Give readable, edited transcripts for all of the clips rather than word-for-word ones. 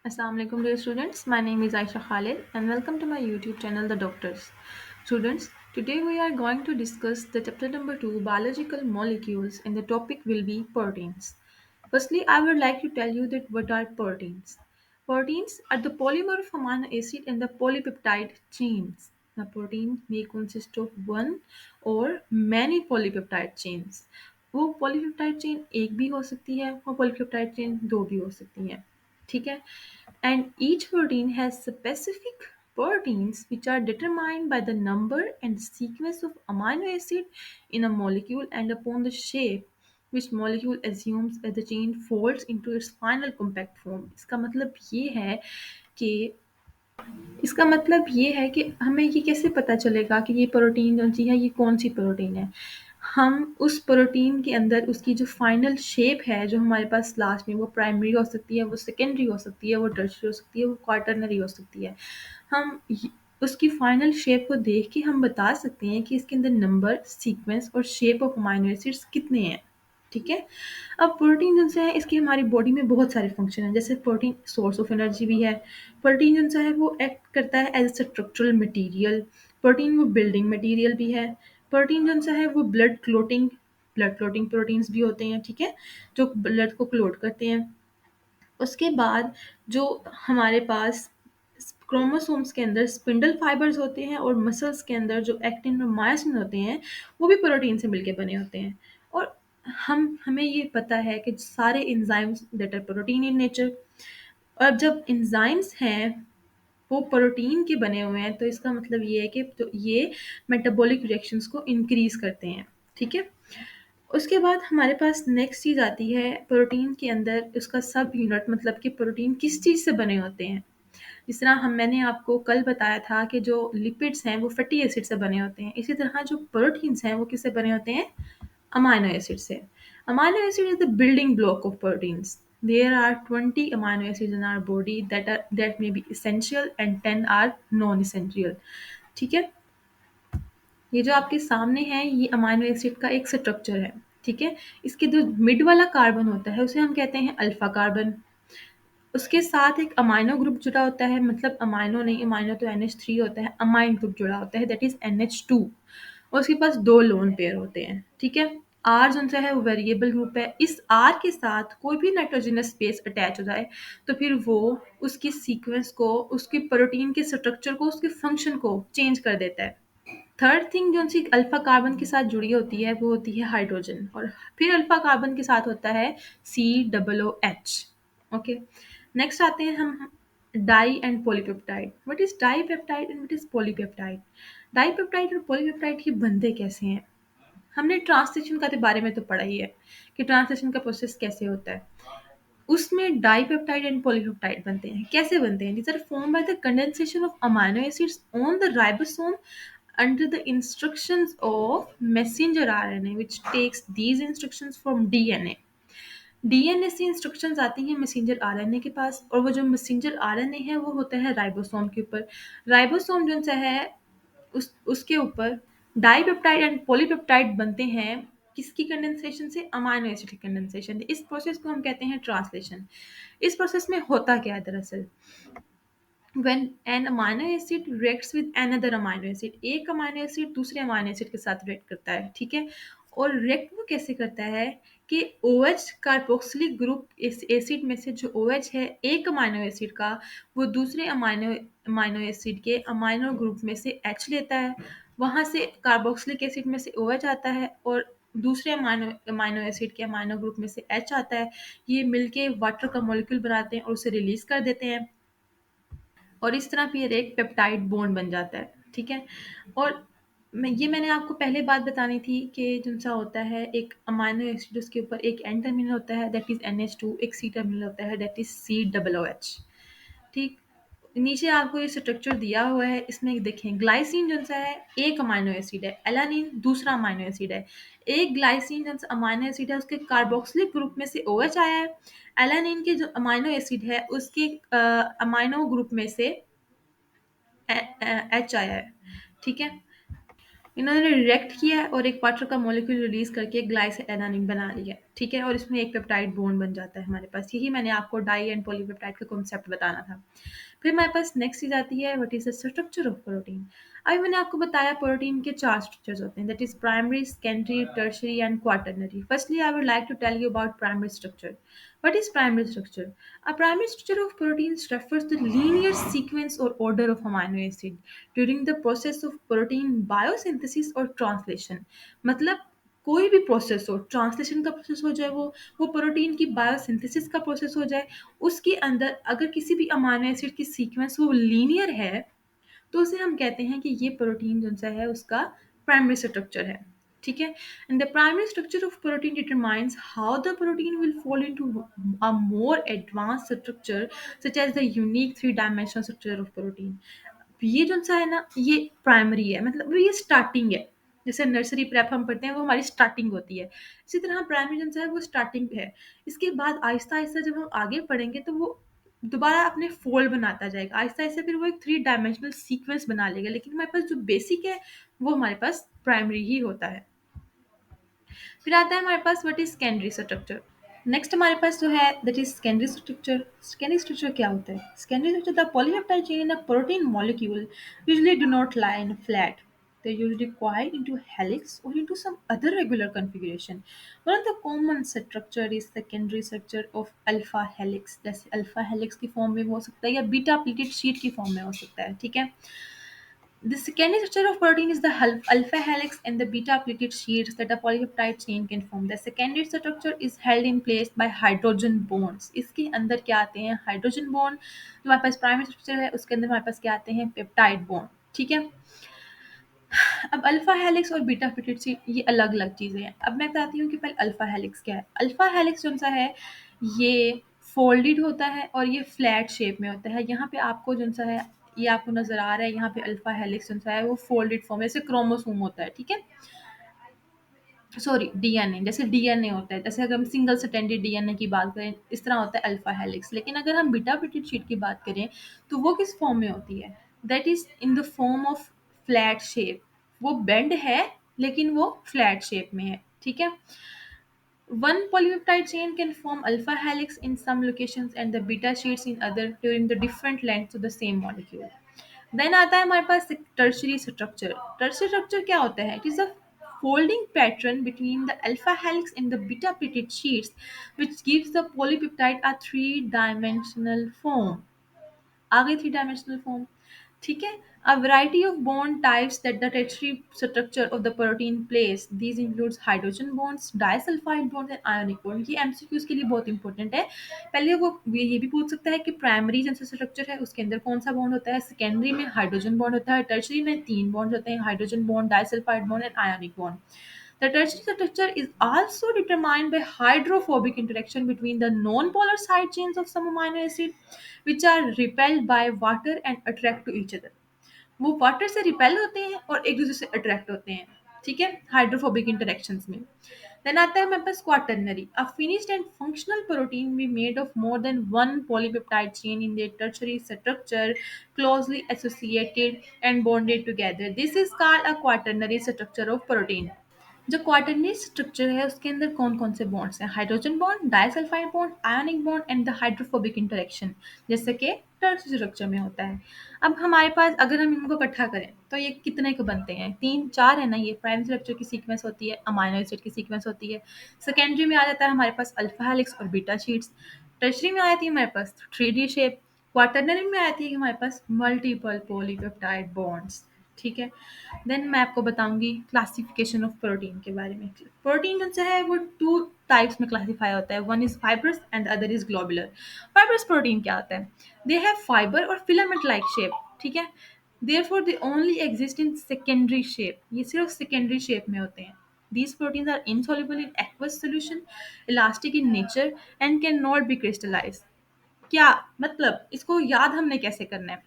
Assalamualaikum dear students. My name is Aisha Khalid and welcome to my YouTube channel The Doctors. Students, today we are going to discuss the chapter number 2 biological molecules and the topic will be proteins. Firstly, I would like to tell you that what are proteins. Proteins are the polymer of amino acid and the polypeptide chains. The protein may consist of one or many polypeptide chains. वो polypeptide chain एक भी हो सकती है और polypeptide chain दो भी हो सकती हैं ठीक है and each protein has specific proteins which are determined by the number and sequence of amino acid in a molecule and upon the shape which molecule assumes as the chain folds into its final compact form इसका मतलब ये है कि हमें ये कैसे पता चलेगा कि ये प्रोटीन जो सी है ये कौन सी प्रोटीन है हम उस प्रोटीन के अंदर उसकी जो फाइनल शेप है जो हमारे पास लास्ट में वो प्राइमरी हो सकती है वो सेकेंडरी हो सकती है वो टर्शियरी हो सकती है वो क्वाटरनरी हो सकती है हम उसकी फाइनल शेप को देख के हम बता सकते हैं कि इसके अंदर नंबर सीक्वेंस और शेप ऑफ अमाइनो एसिड्स कितने हैं ठीक है अब प्रोटीन जिनसे है इसकी हमारी बॉडी में बहुत सारे फंक्शन हैं जैसे प्रोटीन सोर्स ऑफ एनर्जी भी है प्रोटीन जिनसा है वो एक्ट करता है as a structural material protein वो बिल्डिंग मटेरियल भी है प्रोटीन जिनसा है वो ब्लड क्लोटिंग प्रोटीन्स भी होते हैं ठीक है जो ब्लड को क्लोट करते हैं उसके बाद जो हमारे पास क्रोमोसोम्स के अंदर स्पिंडल फाइबर्स होते हैं और मसल्स के अंदर जो एक्टिन और मायोसिन होते हैं वो भी प्रोटीन से मिलके बने होते हैं और हमें ये पता है कि सारे enzymes that are protein in nature और जब एंजाइम्स हैं वो प्रोटीन के बने हुए हैं तो इसका मतलब ये है कि तो ये मेटाबॉलिक रिएक्शंस को इंक्रीज करते हैं ठीक है उसके बाद हमारे पास नेक्स्ट चीज़ आती है प्रोटीन के अंदर उसका सब यूनिट मतलब कि प्रोटीन किस चीज़ से बने होते हैं जिस तरह मैंने आपको कल बताया था कि जो लिपिड्स हैं वो फैटी एसिड से बने होते हैं इसी तरह जो प्रोटीन्स हैं वो किससे बने होते हैं अमाइनो एसिड से amino acid is the building block of proteins there are 20 amino acids in our body that may be essential and 10 are non essential ठीक है ये जो आपके सामने है ये अमाइनो एसिड का एक स्ट्रक्चर है ठीक है इसके जो मिड वाला कार्बन होता है उसे हम कहते हैं अल्फा कार्बन उसके साथ एक अमाइनो ग्रुप जुड़ा होता है मतलब अमाइनो नहीं अमाइनो तो NH3 होता है अमाइन ग्रुप जुड़ा होता है दैट इज NH2 और उसके पास दो लोन पेयर होते हैं ठीक है आर जो सा है वो वेरिएबल ग्रुप है इस आर के साथ कोई भी नाइट्रोजनस स्पेस अटैच हो जाए तो फिर वो उसकी सीक्वेंस को उसकी प्रोटीन के स्ट्रक्चर को उसके फंक्शन को चेंज कर देता है थर्ड थिंग जो सी अल्फा कार्बन के साथ जुड़ी होती है वो होती है हाइड्रोजन और फिर अल्फा कार्बन के साथ होता है COOH ओके नेक्स्ट आते हैं हम di and polypeptide what is dipeptide and what is polypeptide dipeptide और पॉलीपेप्टाइड ये बनते कैसे हैं हमने ट्रांसलेशन का बारे में तो पढ़ा ही है कि ट्रांसलेशन का प्रोसेस कैसे होता है उसमें डाईपेप्टाइड एंड पॉलीपेप्टाइड बनते हैं कैसे बनते हैं these are form by the condensation of amino acids on the ribosome under the instructions of messenger RNA which takes these instructions from DNA DNA से इंस्ट्रक्शंस आती हैं मैसेंजर आरएनए के पास और वो जो मैसेंजर आरएनए है वो होता है राइबोसोम के ऊपर राइबोसोम जो सा है उसके ऊपर डाईपेप्टाइड एंड पॉलीपेप्टाइड बनते हैं किसकी कंडेंसेशन से अमाइनो एसिड की कंडेंसेशन इस प्रोसेस को हम कहते हैं ट्रांसलेशन इस प्रोसेस में होता क्या है दरअसल when an amino acid reacts with another amino acid एक अमाइनो एसिड दूसरे अमाइनो एसिड के साथ रिएक्ट करता है ठीक है और रिएक्ट वो कैसे करता है कि OH कार्बोक्सिलिक ग्रुप इस एसिड में से जो OH है एक अमाइनो एसिड का वो दूसरे अमाइनो अमाइनो एसिड के अमाइनो ग्रुप में से H लेता है वहां से कार्बोक्सिलिक एसिड में से OH आता है और दूसरे अमाइनो अमाइनो एसिड के अमाइनो ग्रुप में से H आता है ये मिलके वाटर का मॉलिक्यूल बनाते हैं और उसे रिलीज कर देते हैं और इस तरह फिर एक पेप्टाइड बॉन्ड बन जाता है ठीक है और मैंने आपको पहले बात बतानी थी कि जो सा होता है एक अमाइनो एसिड उसके ऊपर एक एन टर्मिनल होता है दैट इज NH2 एक सी टर्मिनल होता है दैट इज COOH ठीक नीचे आपको ये स्ट्रक्चर दिया हुआ है इसमें देखें ग्लाइसिन जो सा है एक अमाइनो एसिड है एलानिन दूसरा अमाइनो एसिड है एक ग्लाइसिन जो सा अमाइनो एसिड है उसके कार्बोक्सिलिक ग्रुप में से OH आया है एलानिन के जो अमाइनो एसिड है उसके अमाइनो ग्रुप में से H आया है ठीक है इन्होंने रिएक्ट किया है और एक वाटर का मॉलिक्यूल रिलीज करके ग्लाइसिन एलानिन बना लिया ठीक है? और इसमें एक पेप्टाइड बॉन्ड बन जाता है हमारे पास। यही मैंने आपको डाई एंड पॉलीपेप्टाइड का कॉन्सेप्ट बताना था। फिर हमारे पास नेक्स्ट चीज़ आती है what is the structure of protein. अभी मैंने आपको बताया प्रोटीन के 4 स्ट्रक्चर्स होते हैं, that is primary, secondary, tertiary and quaternary. Firstly I would like to tell you about primary structure. What is primary structure? A primary structure of proteins refers to the linear sequence or order of amino acid during the process of protein biosynthesis or translation. मतलब कोई भी process हो, translation का process हो जाए, वो protein की biosynthesis का प्रोसेस हो जाए, उसके अंदर अगर किसी भी अमाइनो एसिड की सीक्वेंस वो लीनियर है, तो उसे हम कहते हैं कि ये प्रोटीन जो सा है उसका प्राइमरी स्ट्रक्चर है। ठीक है? And the primary structure of protein determines how the protein will fall into a more advanced structure such as the unique three dimensional structure of protein. ये जो सा है ना, ये प्राइमरी है, मतलब ये स्टार्टिंग है। जैसे नर्सरी प्रेप हम पढ़ते हैं, वो हमारी स्टार्टिंग होती है। इसी तरह प्राइमरी जो सा है वो स्टार्टिंग है। इसके बाद आहिस्ता आहिस्ता जब हम आगे पढ़ेंगे तो वो दोबारा अपने फोल्ड बनाता जाएगा, आहिस्ता आहिस्ता फिर वो एक थ्री डायमेंशनल सीक्वेंस बना लेगा, लेकिन हमारे पास जो बेसिक है वो हमारे पास प्राइमरी ही होता है। फिर आता है हमारे पास what is secondary structure. Next हमारे पास जो है that is secondary structure. Secondary structure क्या होता है? Secondary structure the polypeptide chain in a protein molecule usually do not lie in flat. They usually coil into helix or into some other regular configuration. One of the common structure is secondary structure of alpha helix. जैसे alpha helix की form में हो सकता है या beta pleated sheet की form में हो सकता है। ठीक है? The secondary structure of protein is the alpha helix and the beta pleated sheets that a polypeptide chain can form. The secondary structure is held in place by hydrogen bonds. इसके अंदर क्या आते हैं? Hydrogen bond. जो हमारे पास primary structure है उसके अंदर हमारे पास क्या आते हैं? Peptide bond. ठीक है? अब अल्फा हेलिक्स और बीटा प्लीटेड शीट ये अलग अलग चीज़ें हैं। अब मैं बताती हूँ कि पहले अल्फा हेलिक्स क्या है। अल्फा हेलिक्स जो सा है ये फोल्डेड होता है और ये फ्लैट शेप में होता है। यहाँ पे आपको जो सा है ये आपको नज़र आ रहा है, यहाँ पे अल्फा हेलिक्स जो सा है वो फोल्डेड फॉर्म जैसे क्रोमोसोम होता है। ठीक है? सॉरी, डीएनए, जैसे डीएनए होता है, जैसे अगर हम सिंगल स्ट्रैंडेड डीएनए की बात करें इस तरह होता है अल्फा हेलिक्स। लेकिन अगर हम बीटा प्लीटेड शीट की बात करें तो वो किस फॉर्म में होती है? That is in the form of flat shape. वो बेंड है लेकिन वो फ्लैट शेप में है। ठीक है? One polypeptide chain can form alpha helix in some locations and the beta sheets in other during the different lengths of the same molecule. Then आता है हमारे पास tertiary structure. Tertiary structure क्या होता है? It is a folding pattern between the alpha helix and the beta pleated sheets which gives the polypeptide a three-dimensional form. आ गई three dimensional form. ठीक है? A variety of bond types that the tertiary structure of the protein plays. These includes hydrogen bonds, disulfide bonds and ionic bond. ये MCQs के लिए बहुत important है। पहले वो ये भी पूछ सकता है कि प्राइमरी जैसे स्ट्रक्चर है उसके अंदर कौन सा बॉन्ड होता है, सेकेंडरी में हाइड्रोजन बॉन्ड होता है, टर्शरी में तीन बॉन्ड होते हैं, hydrogen bond, disulphide bond and ionic bond. The tertiary structure is also determined by hydrophobic interaction between the non-polar side chains of some amino acid, which are repelled by water and attract to each other. वो water से repel होते हैं और एक दूसरे से attract होते हैं। ठीक है? हाइड्रोफोबिक इंटरेक्शंस में। देन आता है हमारे पास quaternary. A finished and functional protein be made of more than one polypeptide chain in their tertiary structure closely associated and bonded together. This is called a quaternary structure of protein. जो quaternary structure है उसके अंदर कौन कौन से bonds हैं? Hydrogen bond, disulphide bond, ionic bond and the hydrophobic interaction, जैसे कि टर्सरी स्ट्रक्चर में होता है। अब हमारे पास अगर हम इनको इकट्ठा करें तो ये कितने के बनते हैं? तीन चार है ना। ये प्राइमरी स्ट्रक्चर की सीक्वेंस होती है, अमाइनो एसिड की सीक्वेंस होती है। सेकेंडरी में आ जाता है हमारे पास अल्फा हेलिक्स और बीटा शीट्स। टर्सरी में आ जाती है हमारे पास थ्री डी शेप। क्वाटरनरी में आती है हमारे पास मल्टीपल पॉलीपेप्टाइड बॉन्ड्स। ठीक है? देन मैं आपको बताऊंगी क्लासिफिकेशन ऑफ प्रोटीन के बारे में। प्रोटीन जो है वो टू टाइप्स में क्लासीफाई होता है, one is fibrous and other is globular. Fibrous protein क्या होता है? दे हैव फाइबर और फिलामेंट लाइक शेप। ठीक है? Therefore they only exist in secondary shape. ये सिर्फ सेकेंडरी शेप में होते हैं। These proteins are insoluble in aqueous solution, elastic in nature, and cannot be crystallized. क्या मतलब? इसको याद हमने कैसे करना है?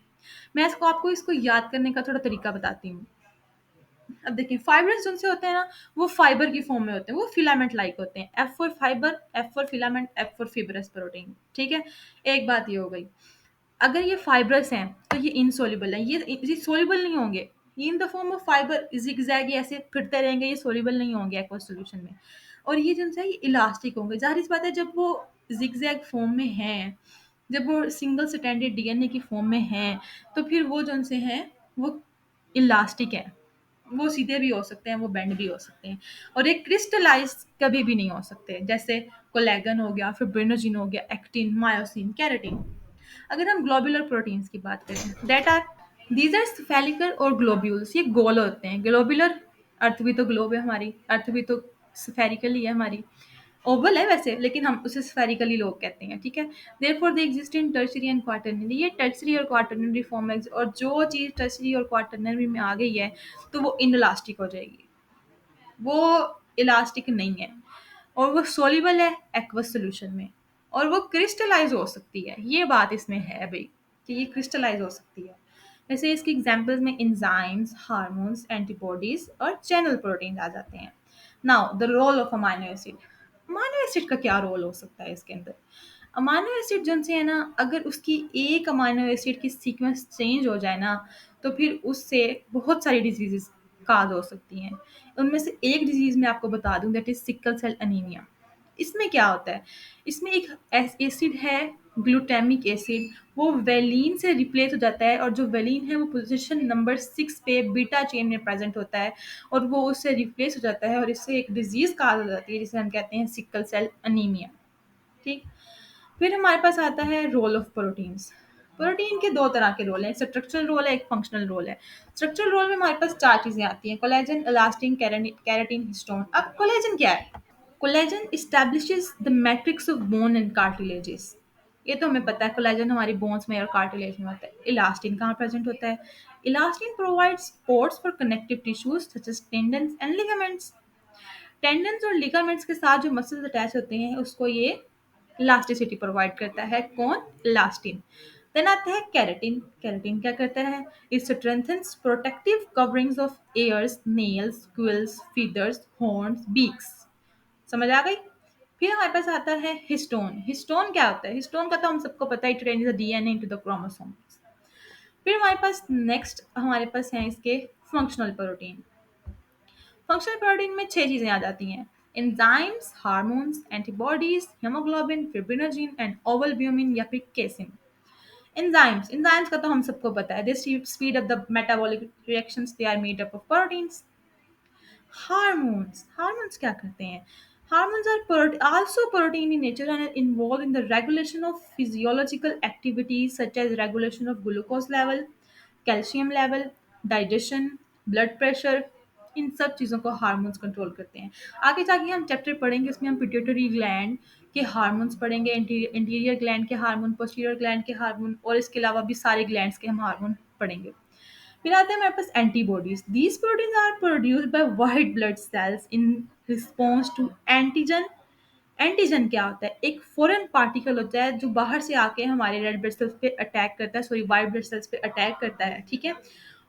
मैं इसको आपको इसको याद करने का थोड़ा तरीका बताती हूँ। अब देखिए फाइब्रस जो से होते हैं ना, वो फाइबर की फॉर्म में होते हैं, वो फिलामेंट लाइक होते हैं। F for fibre, F for filament, F for fibrous protein. ठीक है? एक बात ये हो गई। अगर ये फाइब्रस हैं तो ये इनसोल्यूबल है, ये सोल्यूबल नहीं होंगे। ये in the form of fibre zigzag ऐसे फिरते रहेंगे, ये सोल्यूबल नहीं होंगे एक्वस सॉल्यूशन में। और ये जो है ये इलास्टिक होंगे। ज़ाहिर-सी बात है जब वो ज़िगज़ैग फ़ॉर्म में हैं, जब वो सिंगल स्ट्रैंडेड डीएनए की फ़ॉर्म में हैं, तो फिर वो जो से हैं वो इलास्टिक हैं। वो सीधे भी हो सकते हैं, वो बेंड भी हो सकते हैं और ये क्रिस्टलाइज़ कभी भी नहीं हो सकते। जैसे कोलेजन हो गया, फिब्रिनोजेन हो गया, एक्टिन, मायोसिन, केराटिन। अगर हम ग्लोबुलर प्रोटीन्स की बात करें, that are these are spherical और ग्लोब्यूल्स, ये गोल होते हैं। ग्लोबुलर, अर्थ भी तो ग्लोब है हमारी, अर्थ भी तो स्फेरिकल ही है हमारी, ओवल है वैसे, लेकिन हम उसे स्फेरिकली लोग कहते हैं, ठीक है। Therefore they exist in tertiary and quaternary, ये टर्शियरी और क्वाटरनरी फॉर्म में, और जो चीज़ टर्शियरी और क्वाटरनरी में आ गई है तो वो इनलास्टिक हो जाएगी, वो इलास्टिक नहीं है, और वो सोल्यूबल है एक्वस सॉल्यूशन में, और वो क्रिस्टलाइज हो सकती है। ये बात इसमें है भाई कि ये क्रिस्टलाइज हो सकती है। वैसे इसके एग्जांपल्स में एंजाइम्स, हार्मोन्स, एंटीबॉडीज और चैनल प्रोटीन आ जाते हैं। Now the role of amino acid, amino acid का क्या रोल हो सकता है इसके अंदर। अमाइनो एसिड जो से है ना, अगर उसकी एक अमाइनो एसिड की सीक्वेंस चेंज हो जाए ना, तो फिर उससे बहुत सारी डिजीजेस काज हो सकती हैं। उनमें से एक डिजीज मैं आपको बता दूं, that is sickle cell anaemia. इसमें क्या होता है, इसमें एक एसिड है ग्लूटामिक एसिड, वो वेलिन से रिप्लेस हो जाता है, और जो वेलिन है वो पोजीशन नंबर 6 पे बीटा चेन में प्रेजेंट होता है, और वो उससे रिप्लेस हो जाता है, और इससे एक डिजीज काज हो जाती है जिसे हम कहते हैं सिकल सेल अनीमिया। ठीक। फिर हमारे पास आता है रोल ऑफ प्रोटीन्स। प्रोटीन के दो तरह के रोल हैं, एक स्ट्रक्चरल रोल है, एक फंक्शनल रोल है। स्ट्रक्चरल रोल में हमारे पास चार चीजें आती हैं, कोलेजन, इलास्टिन, केराटिन, हिस्टोन। अब कोलेजन क्या है? Collagen establishes the matrix of bone and cartilages। ये तो हमें पता है, कोलेजन हमारी बोन्स में और कार्टिलेज में होता है। इलास्टिन कहाँ प्रेजेंट होता है? Elastin provides supports for connective tissues such as tendons and ligaments. Tendons और लिगामेंट्स के साथ जो मसल्स अटैच होते हैं उसको ये इलास्टिसिटी प्रोवाइड करता है। कौन? इलास्टिन। देन आता है केराटिन। केराटिन क्या करता है? It strengthens protective coverings of hairs, nails, quills, feathers, horns, beaks. समझ आ गई? फिर हमारे पास आता है हिस्टोन। हिस्टोन क्या होता है? हिस्टोन का तो हम सबको पता है, it arrange the DNA into the chromosomes. फिर हमारे पास नेक्स्ट हमारे पास है इसके फंक्शनल प्रोटीन। फंक्शनल प्रोटीन में छह चीजें आ जाती हैं, enzymes, hormones, antibodies, haemoglobin, fibrinogen and ovalbumin या फिर केसिन। एंजाइम्स, एंजाइम्स का तो हम सबको पता है, they speed up the metabolic reactions, they are made up of proteins. Hormones, hormones क्या करते हैं? Hormones are also protein in nature and are involved in the regulation of physiological activities such as regulation of glucose level, calcium level, digestion, blood pressure। इन सब चीज़ों को hormones control करते हैं। आगे जाके हम चैप्टर पढ़ेंगे, उसमें हम पिट्यूटरी ग्लैंड के हार्मोन्स पढ़ेंगे, इंटीरियर ग्लैंड के हार्मोन, पोस्टीरियर ग्लैंड के हार्मोन, और इसके अलावा भी सारे ग्लैंड्स के हम हार्मोन पढ़ेंगे। फिर आते हैं हमारे पास antibodies. These proteins are produced by white blood cells in response to antigen. Antigen क्या होता है? एक फॉरेन पार्टिकल होता है जो बाहर से आके हमारे रेड ब्लड सेल्स पे अटैक करता है, सॉरी वाइट ब्लड सेल्स पे अटैक करता है, ठीक है।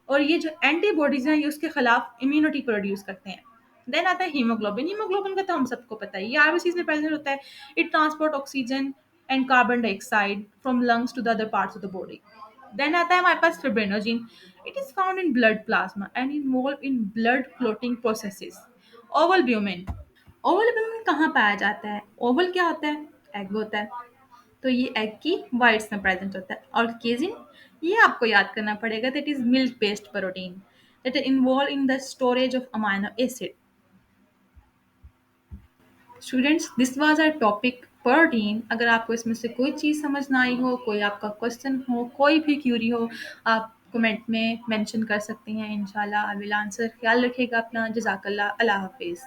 और ये जो एंटीबॉडीज हैं ये उसके खिलाफ इम्यूनिटी प्रोड्यूस करते हैं। देन आता है हीमोग्लोबिन। हीमोग्लोबिन का तो हम सबको पता है, ये आरबीसीज में प्रेजेंट होता है। It transport oxygen and carbon dioxide from lungs to the other parts of the body. Then आता है हमारे पास fibrinogen. It is found in blood plasma and involve in blood clotting processes. Ovalbumin, oval में कहाँ पाया जाता है? Oval क्या होता है? एग होता है, तो ये एग की वाइट्स में प्रेजेंट होता है। और केजिन, ये आपको याद करना पड़ेगा, that is milk based protein that involve in the storage of amino acid. Students, this was our topic protein. अगर आपको इसमें से कोई चीज़ समझ ना आई हो, कोई आपका क्वेश्चन हो, कोई भी क्यूरी हो, आप कमेंट में मेंशन कर सकते हैं। इंशाल्लाह आई विल आंसर। ख्याल रखिएगा अपना। जज़ाकल्लाह। अल्लाह हाफिज़।